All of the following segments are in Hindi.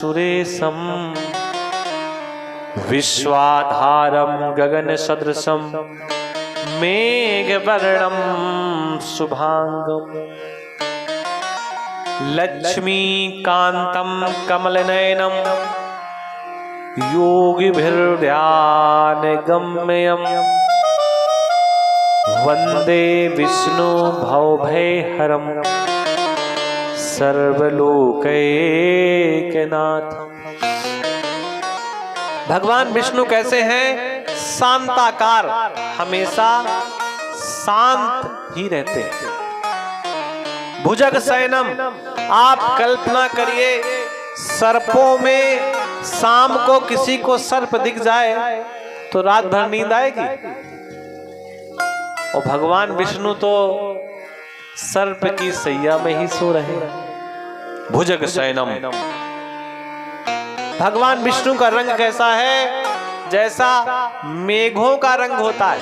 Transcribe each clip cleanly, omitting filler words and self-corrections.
सुरेशम विश्वाधारम गगन सदृशम मेघवर्णम शुभांगम लक्ष्मीकांतम कमलनयनम योगिभिर्ध्यानगम्यं वंदे विष्णु भवभयहरम सर्वलोकैकनाथम। भगवान विष्णु कैसे हैं? शांताकार, हमेशा शांत ही रहते हैं। भुजग शयनम, आप कल्पना करिए सर्पों में शाम को किसी को सर्प दिख जाए तो रात भर नींद आएगी। और भगवान विष्णु तो सर्प की सैया में ही सो रहे हैं। भुजग शयनम। भगवान विष्णु का रंग कैसा है? जैसा मेघों का रंग होता है,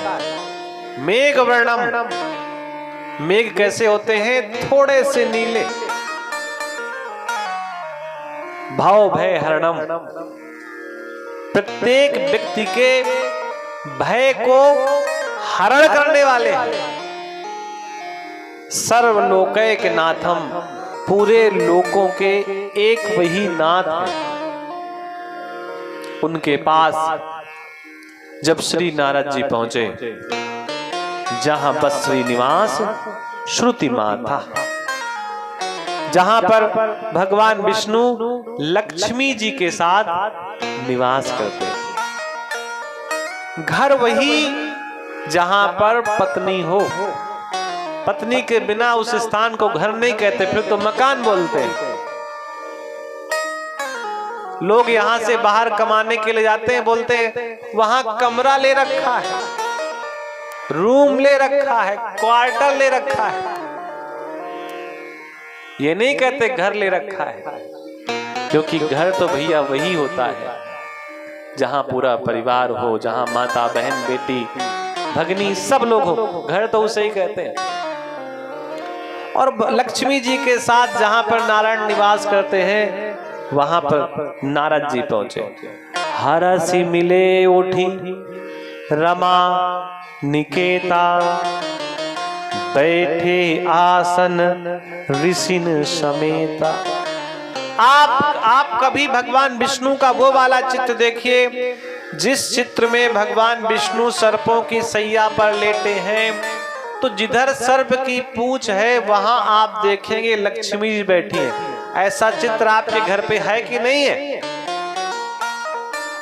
मेघ वर्णम। मेघ कैसे होते हैं? थोड़े से नीले। भाव भय हरणम, प्रत्येक व्यक्ति के भय को हरण करने वाले। सर्वलोकैक नाथम, पूरे लोकों के एक वही नाथ है। उनके पास जब श्री नारद जी पहुंचे, जहां बस श्रीनिवास श्रुति माता, जहां पर भगवान विष्णु लक्ष्मी जी के साथ निवास करते, घर वही जहां पर पत्नी हो। पत्नी के बिना उस स्थान को घर नहीं कहते, फिर तो मकान बोलते हैं। लोग यहां से बाहर कमाने के लिए जाते हैं, बोलते हैं वहां कमरा ले रखा है, रूम ले रखा है, क्वार्टर ले रखा है। ये नहीं कहते घर ले रखा है, क्योंकि घर तो भैया वही होता है जहां पूरा परिवार हो, जहां माता बहन बेटी भगनी सब लोग हो। घर तो उसे ही कहते हैं। और लक्ष्मी जी के साथ जहां पर नारायण निवास करते हैं, वहां पर नारद जी पहुंचे। हरसी मिले उठी रमा निकेता, बैठे आसन ऋषिन समेता। आप कभी भगवान विष्णु का वो वाला चित्र देखिए जिस चित्र में भगवान विष्णु सर्पों की सैया पर लेटे हैं, तो जिधर सर्प की पूंछ है वहां आप देखेंगे लक्ष्मी जी बैठी हैं। ऐसा चित्र आपके घर पे है कि नहीं है?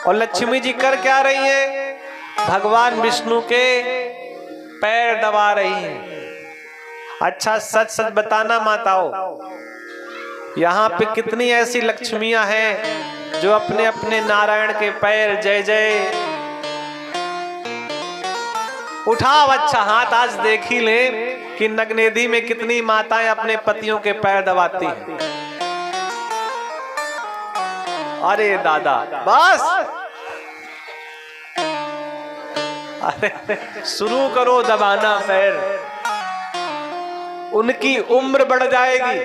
और लक्ष्मी जी कर क्या रही है? भगवान विष्णु के पैर दबा रही हैं। अच्छा सच सच बताना माताओं, यहाँ पे कितनी ऐसी लक्ष्मियां हैं जो अपने अपने नारायण के पैर जय जय। उठाओ अच्छा हाथ, आज देख ही ले कि नगनेदी में कितनी माताएं अपने पतियों के पैर दबाती हैं। अरे दादा बस, अरे शुरू करो दबाना पैर, उनकी उम्र बढ़ जाएगी।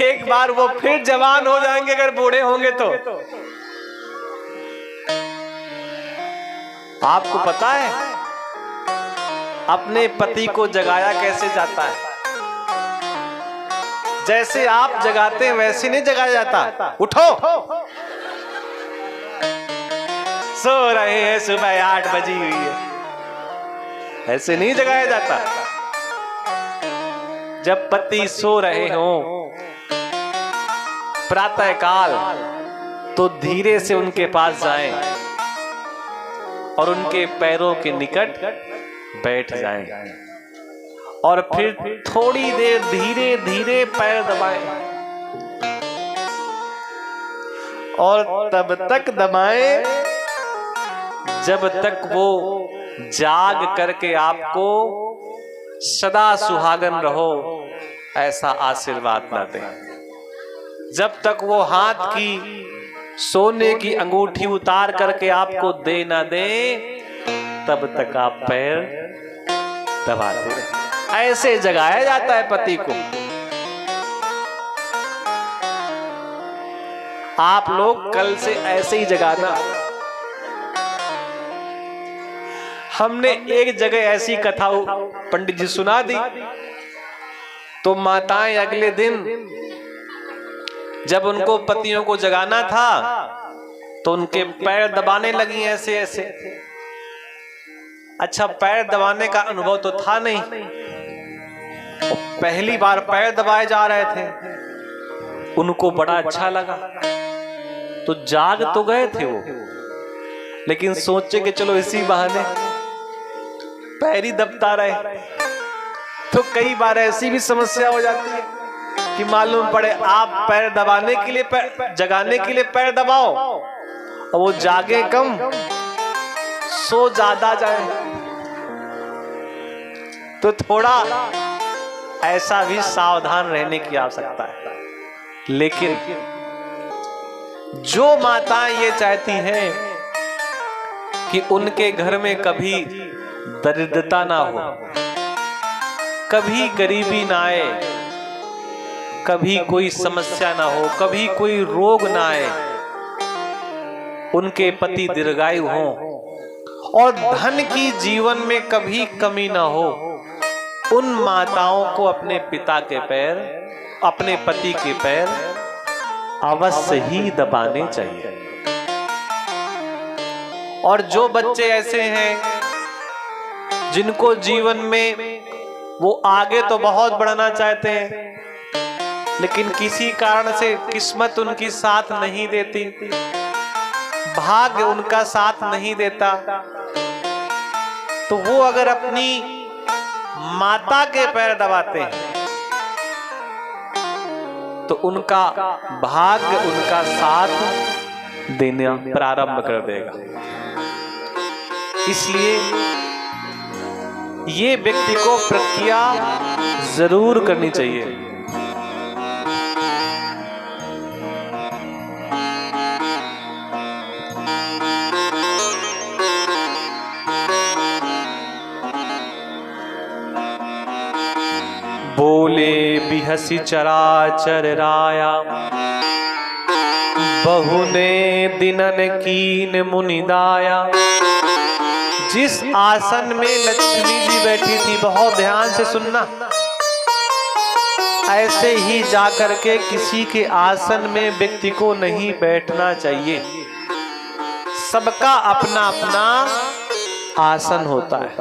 एक बार वो फिर जवान हो जाएंगे अगर बूढ़े होंगे तो। आपको पता है अपने पति को जगाया कैसे जाता है? जैसे आप जगाते हैं वैसे नहीं जगाया जाता। उठो, सो रहे हैं, सुबह 8 बजी हुई है, ऐसे नहीं जगाया जाता। जब पति सो रहे हो प्रातः काल, तो धीरे से उनके पास जाएं और उनके पैरों के निकट बैठ जाएं और फिर थोड़ी देर धीरे धीरे पैर दबाएं और तब तक दबाएं जब तक वो जाग करके आपको सदा सुहागन रहो ऐसा आशीर्वाद ना दें। जब तक वो हाथ की सोने की अंगूठी उतार करके आपको दे ना दे, तब तक आप पैर दबाते रहे। ऐसे जगाया जाता है पति को। आप लोग कल से ऐसे ही जगाना। हमने एक जगह ऐसी कथा पंडित जी सुना दी, तो माताएं अगले दिन जब उनको पतियों को जगाना था तो उनके पैर दबाने लगी ऐसे ऐसे। अच्छा, पैर दबाने का अनुभव तो था नहीं, पहली बार पैर दबाए जा रहे थे, उनको बड़ा अच्छा लगा, तो जाग तो गए थे वो, लेकिन सोचे कि चलो इसी बहाने पैर ही दबता रहे। तो कई बार ऐसी भी समस्या हो जाती है कि मालूम पड़े आप पैर दबाने के लिए जगाने के लिए पैर दबाओ और वो जागे कम, सो ज्यादा जाए। तो थोड़ा ऐसा भी सावधान रहने की आवश्यकता है। लेकिन जो माताएं ये चाहती हैं कि उनके घर में कभी दरिद्रता ना हो, कभी गरीबी ना आए, कभी कोई समस्या ना हो, कभी कोई रोग ना आए, उनके पति दीर्घायु हों और धन की जीवन में कभी कमी ना हो, उन माताओं को अपने पिता के पैर, अपने पति के पैर अवश्य ही दबाने चाहिए। और जो बच्चे ऐसे हैं जिनको जीवन में वो आगे तो बहुत बढ़ना चाहते हैं, लेकिन किसी कारण से किस्मत उनकी साथ नहीं देती, भाग्य उनका साथ नहीं देता, तो वो अगर अपनी माता के पैर दबाते हैं तो उनका भाग्य उनका साथ देना प्रारंभ कर देगा। इसलिए ये व्यक्ति को प्रतिज्ञा जरूर करनी चाहिए। बोले बिहसी चराचर राया, बहुने दिनन कीन मुनिदाया। जिस आसन में लक्ष्मी जी बैठी थी, बहुत ध्यान से सुनना, ऐसे ही जाकर के किसी के आसन में व्यक्ति को नहीं बैठना चाहिए। सबका अपना अपना आसन होता है।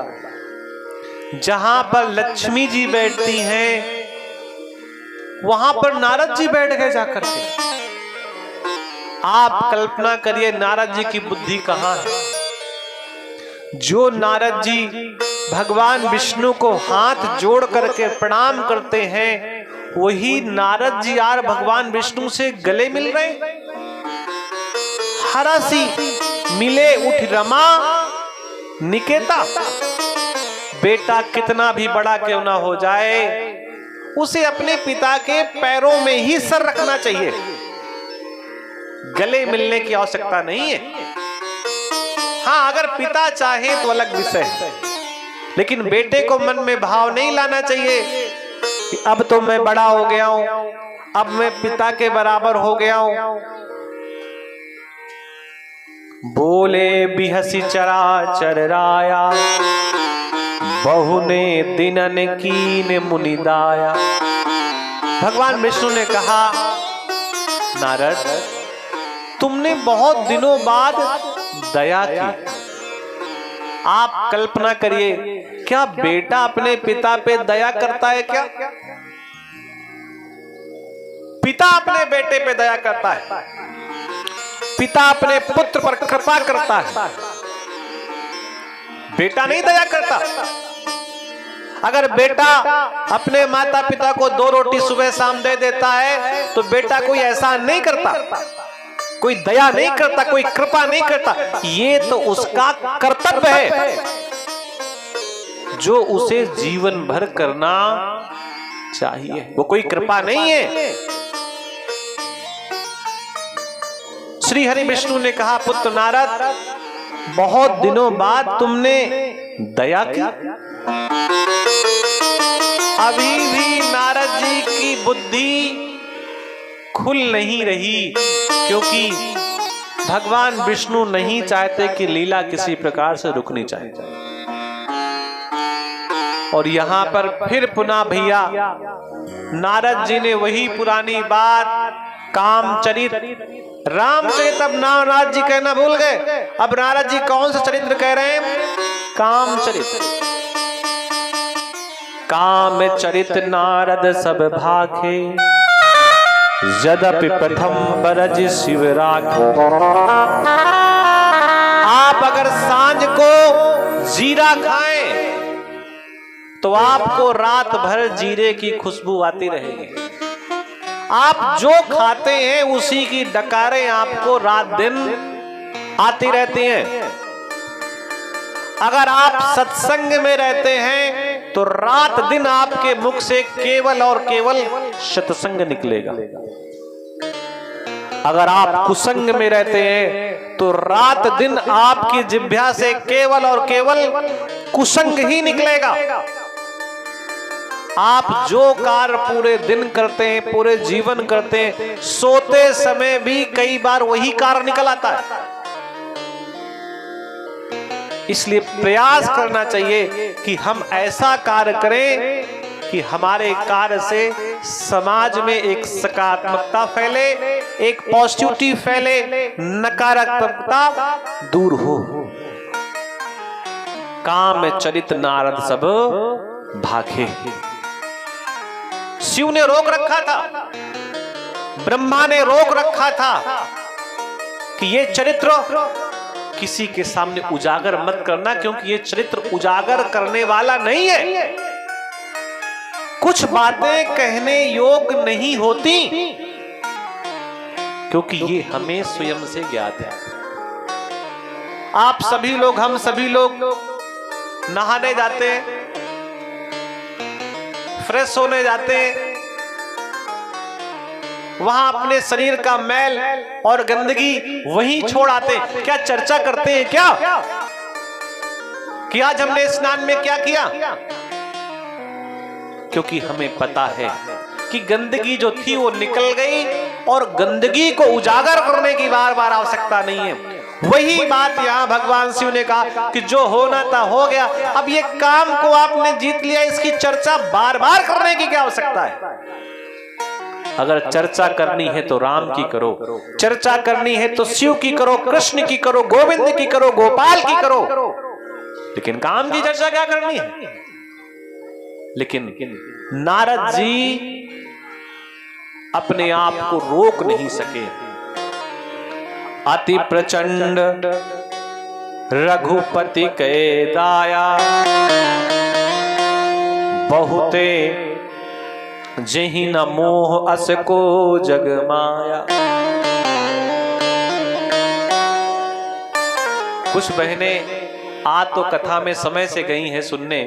जहां पर लक्ष्मी जी बैठती हैं वहां पर नारद जी बैठ गए जाकर के। आप कल्पना करिए नारद जी की बुद्धि कहां है। जो नारद जी भगवान विष्णु को हाथ जोड़ करके प्रणाम करते हैं, वही नारद जी यार भगवान विष्णु से गले मिल रहे। हरसी मिले उठ रमा निकेता। बेटा कितना भी बड़ा क्यों ना हो जाए, उसे अपने पिता के पैरों में ही सर रखना चाहिए, गले मिलने की आवश्यकता नहीं है। हाँ, अगर पिता चाहे तो अलग विषय है, लेकिन बेटे को मन में भाव नहीं लाना चाहिए कि अब तो मैं बड़ा हो गया हूं, अब मैं पिता के बराबर हो गया हूं। बोले बिहसी चराचर राया, बहुने दिनन कीन मुनिदाया। भगवान विष्णु ने कहा, नारद तुमने बहुत दिनों बाद दया की। आप कल्पना करिए, क्या बेटा अपने पिता पे दया करता है क्या? पिता अपने बेटे पे दया करता है, पिता अपने पुत्र पर कृपा करता है, बेटा नहीं दया करता। अगर बेटा अपने माता पिता को 2 रोटी सुबह शाम दे देता है तो बेटा कोई एहसान नहीं करता, कोई दया नहीं करता, कोई कृपा नहीं करता। ये तो उसका कर्तव्य है जो उसे जीवन भर करना चाहिए, वो कोई कृपा नहीं है। श्री हरि विष्णु ने कहा, पुत्र नारद बहुत दिनों बाद तुमने दया की। अभी भी नारद जी की बुद्धि खुल नहीं रही, क्योंकि भगवान विष्णु नहीं चाहते कि लीला किसी प्रकार से रुकनी चाहिए। और यहां पर फिर पुनः भैया नारद जी ने वही पुरानी बात, कामचरित रामचरित, अब नारद जी कहना भूल गए। अब नारद जी कौन सा चरित्र कह रहे हैं? कामचरित। कामचरित नारद सब भाखे, यद्यपि प्रथम बरज शिव राखे। आप अगर सांझ को जीरा खाएं तो आपको रात भर जीरे की खुशबू आती रहेगी। आप जो खाते हैं उसी की डकारें आपको रात दिन आती रहती हैं। अगर आप सत्संग में रहते हैं तो रात दिन आपके मुख से केवल और केवल सत्संग निकलेगा। अगर आप कुसंग में रहते हैं तो रात दिन आपकी जिह्वा से केवल और केवल कुसंग ही निकलेगा। आप जो कार्य पूरे दिन करते हैं, पूरे जीवन करते हैं, सोते समय भी कई बार वही कार्य निकल आता है। इसलिए प्रयास करना चाहिए कि हम ऐसा कार्य करें कि हमारे कार्य से समाज में एक सकारात्मकता फैले, एक पॉजिटिविटी फैले, नकारात्मकता दूर हो। काम चरित नारद सब भागे। शिव ने रोक रखा था, ब्रह्मा ने रोक रखा था कि ये चरित्र किसी के सामने उजागर मत करना, क्योंकि ये चरित्र उजागर करने वाला नहीं है। कुछ बातें कहने योग्य नहीं होती, क्योंकि ये हमें स्वयं से ज्ञात है। आप सभी लोग, हम सभी लोग नहाने जाते हैं, फ्रेश होने जाते हैं, वहां अपने शरीर का मैल और गंदगी वहीं छोड़ आते हैं। क्या चर्चा करते हैं क्या कि आज हमने स्नान में क्या किया? क्योंकि हमें पता है कि गंदगी जो थी वो निकल गई और गंदगी को उजागर करने की बार बार आवश्यकता नहीं है। वही बात यहां भगवान शिव ने कहा कि जो होना था हो गया, अब ये काम को आपने जीत लिया, इसकी चर्चा बार बार करने की क्या आवश्यकता है? अगर चर्चा करनी है तो राम की करो, चर्चा करनी है तो शिव की करो, कृष्ण की करो, गोविंद की करो, गोपाल की करो, लेकिन काम की चर्चा क्या करनी है? लेकिन नारद जी अपने आप को रोक नहीं सके। अति प्रचंड रघुपति के दाया, बहुते जहि न मोह अस को जग माया। कुछ बहनें आ तो कथा में समय से गई हैं सुनने,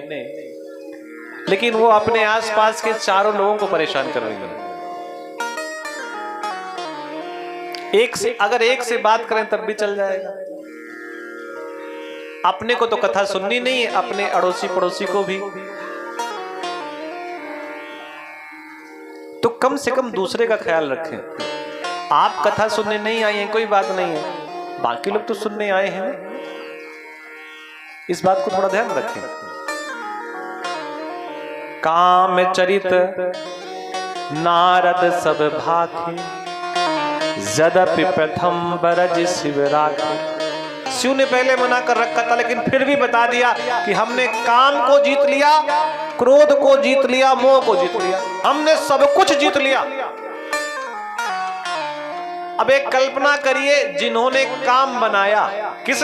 लेकिन वो अपने आसपास के चारों लोगों को परेशान कर रही हैं। अगर एक से बात करें तब भी चल जाएगा। अपने को तो कथा सुननी नहीं है, अपने अड़ोसी पड़ोसी को भी। तो कम से कम दूसरे का ख्याल रखें। आप कथा सुनने नहीं आए हैं कोई बात नहीं है, बाकी लोग तो सुनने आए हैं, इस बात को थोड़ा ध्यान रखें। काम चरित नारद सब भाखे, यद्यपि प्रथम बरज शिव राखे। शिव ने पहले मना कर रखा था, लेकिन फिर भी बता दिया कि हमने काम को जीत लिया, क्रोध को जीत लिया, मोह को जीत लिया, हमने सब कुछ जीत लिया। अब एक कल्पना करिए, जिन्होंने काम बनाया, किस